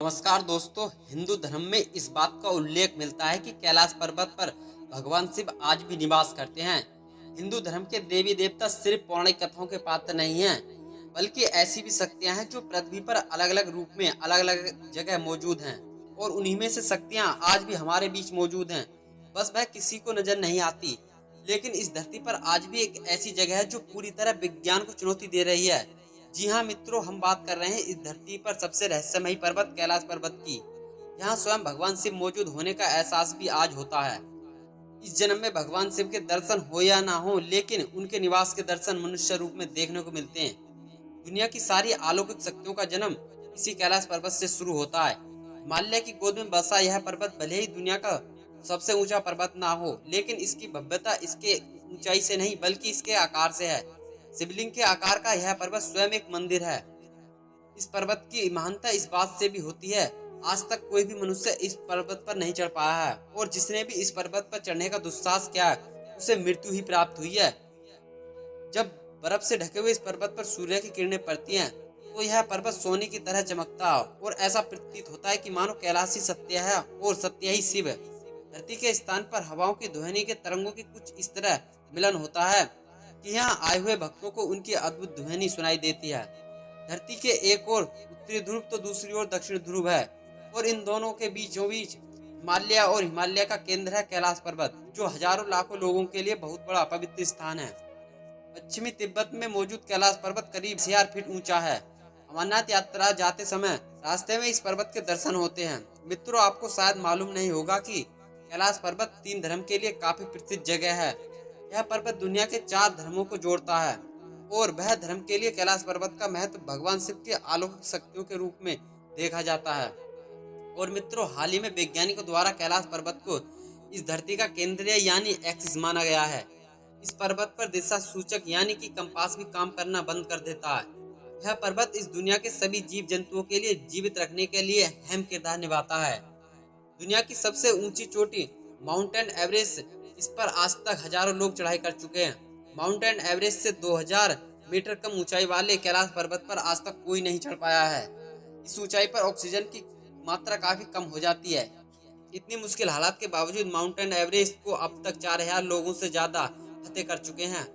नमस्कार दोस्तों। हिंदू धर्म में इस बात का उल्लेख मिलता है कि कैलाश पर्वत पर भगवान शिव आज भी निवास करते हैं। हिंदू धर्म के देवी देवता सिर्फ पौराणिक कथाओं के पात्र नहीं हैं, बल्कि ऐसी भी शक्तियां हैं जो पृथ्वी पर अलग अलग रूप में अलग अलग जगह मौजूद हैं। और उन्हीं में से शक्तियां आज भी हमारे बीच मौजूद हैं, बस वह किसी को नजर नहीं आती। लेकिन इस धरती पर आज भी एक ऐसी जगह है जो पूरी तरह विज्ञान को चुनौती दे रही है। जी हाँ मित्रों, हम बात कर रहे हैं इस धरती पर सबसे रहस्यमयी पर्वत कैलाश पर्वत की। यहाँ स्वयं भगवान शिव मौजूद होने का एहसास भी आज होता है। इस जन्म में भगवान शिव के दर्शन हो या ना हो, लेकिन उनके निवास के दर्शन मनुष्य रूप में देखने को मिलते हैं। दुनिया की सारी अलौकिक शक्तियों का जन्म इसी कैलाश पर्वत से शुरू होता है। हिमालय की गोद में बसा यह पर्वत भले ही दुनिया का सबसे ऊंचा पर्वत ना हो, लेकिन इसकी भव्यता इसके ऊंचाई से नहीं बल्कि इसके आकार से है। शिवलिंग के आकार का यह पर्वत स्वयं एक मंदिर है। इस पर्वत की महानता इस बात से भी होती है, आज तक कोई भी मनुष्य इस पर्वत पर नहीं चढ़ पाया है, और जिसने भी इस पर्वत पर चढ़ने का दुस्साहस किया है उसे मृत्यु ही प्राप्त हुई है। जब बर्फ से ढके हुए इस पर्वत पर सूर्य की किरणें पड़ती हैं, तो यह पर्वत सोने की तरह चमकता है और ऐसा प्रतीत होता है कि मानो कैलाश ही सत्य है और सत्य ही शिव है। धरती के स्थान पर हवाओं की ध्वनि के तरंगों की कुछ इस तरह मिलन होता है कि यहाँ आए हुए भक्तों को उनकी अद्भुत ध्वनि सुनाई देती है। धरती के एक ओर उत्तरी ध्रुव तो दूसरी ओर दक्षिण ध्रुव है, और इन दोनों के बीचों बीच हिमालय और हिमालय का केंद्र है कैलाश पर्वत, जो हजारों लाखों लोगों के लिए बहुत बड़ा पवित्र स्थान है। पश्चिमी तिब्बत में मौजूद कैलाश पर्वत करीब 1000 फीट ऊंचा है। अमरनाथ यात्रा जाते समय रास्ते में इस पर्वत के दर्शन होते हैं। मित्रों, आपको शायद मालूम नहीं होगा कि कैलाश पर्वत 3 धर्म के लिए काफी प्रसिद्ध जगह है। यह पर्वत दुनिया के 4 धर्मों को जोड़ता है, और वह धर्म के लिए कैलाश पर्वत का महत्व भगवान शिव के अलौकिक शक्तियों के रूप में देखा जाता है। और मित्रों, हाल ही में वैज्ञानिकों द्वारा कैलाश पर्वत को इस धरती का केंद्र यानी एक्सिस माना गया है। इस पर्वत पर दिशा सूचक यानी कि कंपास भी काम करना बंद कर देता है। यह पर्वत इस दुनिया के सभी जीव जंतुओं के लिए जीवित रखने के लिए अहम किरदार निभाता है। दुनिया की सबसे ऊंची चोटी माउंटेन एवरेस्ट, इस पर आज तक हजारों लोग चढ़ाई कर चुके हैं। माउंटेन एवरेस्ट से 2000 मीटर कम ऊंचाई वाले कैलाश पर्वत पर आज तक कोई नहीं चढ़ पाया है। इस ऊंचाई पर ऑक्सीजन की मात्रा काफी कम हो जाती है। इतनी मुश्किल हालात के बावजूद माउंटेन एवरेस्ट को अब तक 4000 लोगों से ज्यादा फतेह कर चुके हैं।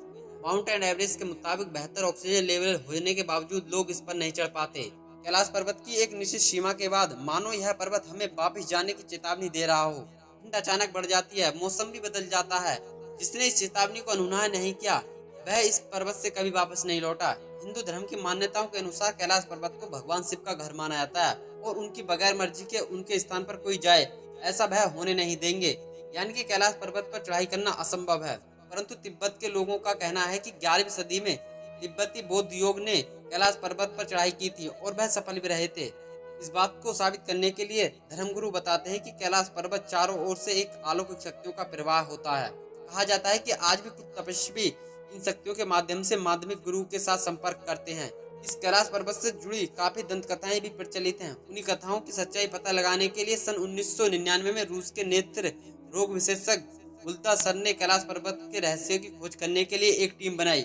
माउंटेन एवरेस्ट के मुताबिक बेहतर ऑक्सीजन लेवल होने के बावजूद लोग इस पर नहीं चढ़ पाते। कैलाश पर्वत की एक निश्चित सीमा के बाद मानो यह पर्वत हमें वापस जाने की चेतावनी दे रहा हो। ठंड अचानक बढ़ जाती है, मौसम भी बदल जाता है। जिसने इस चेतावनी को अनसुना नहीं किया वह इस पर्वत से कभी वापस नहीं लौटा। हिंदू धर्म की मान्यताओं के अनुसार कैलाश पर्वत को भगवान शिव का घर माना जाता है, और उनकी बगैर मर्जी के उनके स्थान पर कोई जाए ऐसा वह होने नहीं देंगे। यानी कि कैलाश पर्वत पर चढ़ाई करना असंभव है। परंतु तिब्बत के लोगों का कहना है कि 11वीं सदी में तिब्बती बौद्ध योग ने कैलाश पर्वत पर चढ़ाई की थी और वह सफल भी रहे थे। इस बात को साबित करने के लिए धर्मगुरु बताते हैं कि कैलाश पर्वत चारों ओर से एक अलौकिक शक्तियों का प्रवाह होता है। कहा जाता है कि आज भी कुछ तपस्वी इन शक्तियों के माध्यम से माध्यमिक गुरु के साथ संपर्क करते हैं। इस कैलाश पर्वत से जुड़ी काफी दंत कथाएं भी प्रचलित हैं। उन्हीं कथाओं की सच्चाई पता लगाने के लिए सन 1999 में रूस के नेत्र रोग विशेषज्ञ बुल्ता सर ने कैलाश पर्वत के रहस्य की खोज करने के लिए एक टीम बनाई,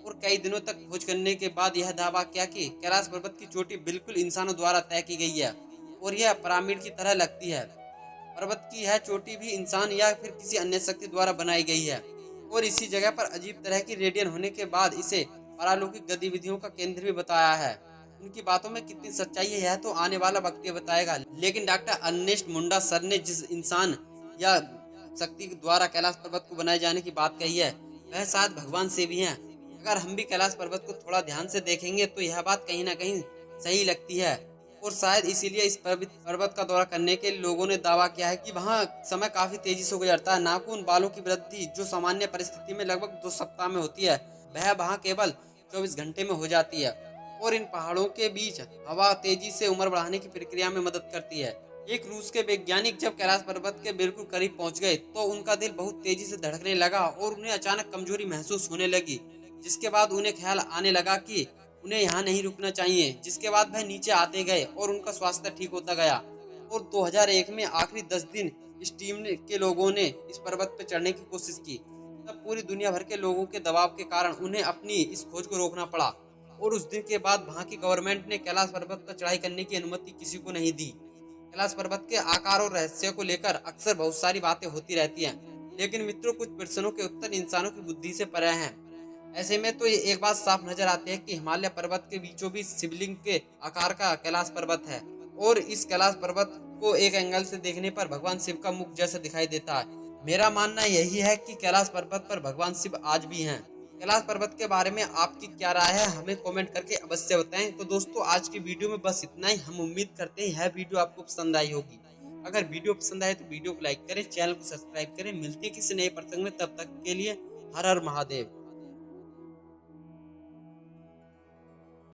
और कई दिनों तक खोज करने के बाद यह दावा किया कि कैलाश पर्वत की चोटी बिल्कुल इंसानों द्वारा तय की गई है और यह पिरामिड की तरह लगती है। पर्वत की यह चोटी भी इंसान या फिर किसी अन्य शक्ति द्वारा बनाई गई है, और इसी जगह पर अजीब तरह की रेडियन होने के बाद इसे पारलौकिक गतिविधियों का केंद्र भी बताया है। उनकी बातों में कितनी सच्चाई है यह तो आने वाला वक्त बताएगा, लेकिन डॉक्टर अर्नेस्ट मुंडा सर ने जिस इंसान या शक्ति द्वारा कैलाश पर्वत को बनाए जाने की बात कही है वह शायद भगवान से भी हैं। अगर हम भी कैलाश पर्वत को थोड़ा ध्यान से देखेंगे तो यह बात कहीं ना कहीं सही लगती है, और शायद इसीलिए इस पर्वत का दौरा करने के लोगों ने दावा किया है कि वहाँ समय काफी तेजी से गुजरता है। नाखून बालों की वृद्धि जो सामान्य परिस्थिति में लगभग 2 सप्ताह में होती है वह वहाँ केवल 24 घंटे में हो जाती है, और इन पहाड़ों के बीच हवा तेजी से उम्र बढ़ाने की प्रक्रिया में मदद करती है। एक रूस के वैज्ञानिक जब कैलाश पर्वत के बिल्कुल करीब पहुंच गए तो उनका दिल बहुत तेजी से धड़कने लगा और उन्हें अचानक कमजोरी महसूस होने लगी, जिसके बाद उन्हें ख्याल आने लगा कि उन्हें यहाँ नहीं रुकना चाहिए। जिसके बाद वह नीचे आते गए और उनका स्वास्थ्य ठीक होता गया, और 2001 में आखिरी 10 दिन इस टीम के लोगों ने इस पर्वत पर चढ़ने की कोशिश की। तब पूरी दुनिया भर के लोगों के दबाव के कारण उन्हें अपनी इस खोज को रोकना पड़ा, और उस दिन के बाद वहाँ की गवर्नमेंट ने कैलाश पर्वत पर चढ़ाई करने की अनुमति किसी को नहीं दी। कैलाश पर्वत के आकार और रहस्य को लेकर अक्सर बहुत सारी बातें होती रहती हैं, लेकिन मित्रों कुछ प्रश्नों के उत्तर इंसानों की बुद्धि से परे हैं। ऐसे में तो ये एक बात साफ नजर आती है कि हिमालय पर्वत के बीचों बीच शिवलिंग के आकार का कैलाश पर्वत है, और इस कैलाश पर्वत को एक एंगल से देखने पर भगवान शिव का मुख जैसा दिखाई देता है। मेरा मानना यही है कि कैलाश पर्वत पर भगवान शिव आज भी हैं। कैलाश पर्वत के बारे में आपकी क्या राय है, हमें कमेंट करके अवश्य बताएं। तो दोस्तों, आज की वीडियो में बस इतना ही। हम उम्मीद करते हैं यह वीडियो आपको पसंद आई होगी। अगर वीडियो पसंद आए तो वीडियो को लाइक करें, चैनल को सब्सक्राइब करें। मिलते हैं किसी नए प्रसंग में, तब तक के लिए हर हर महादेव।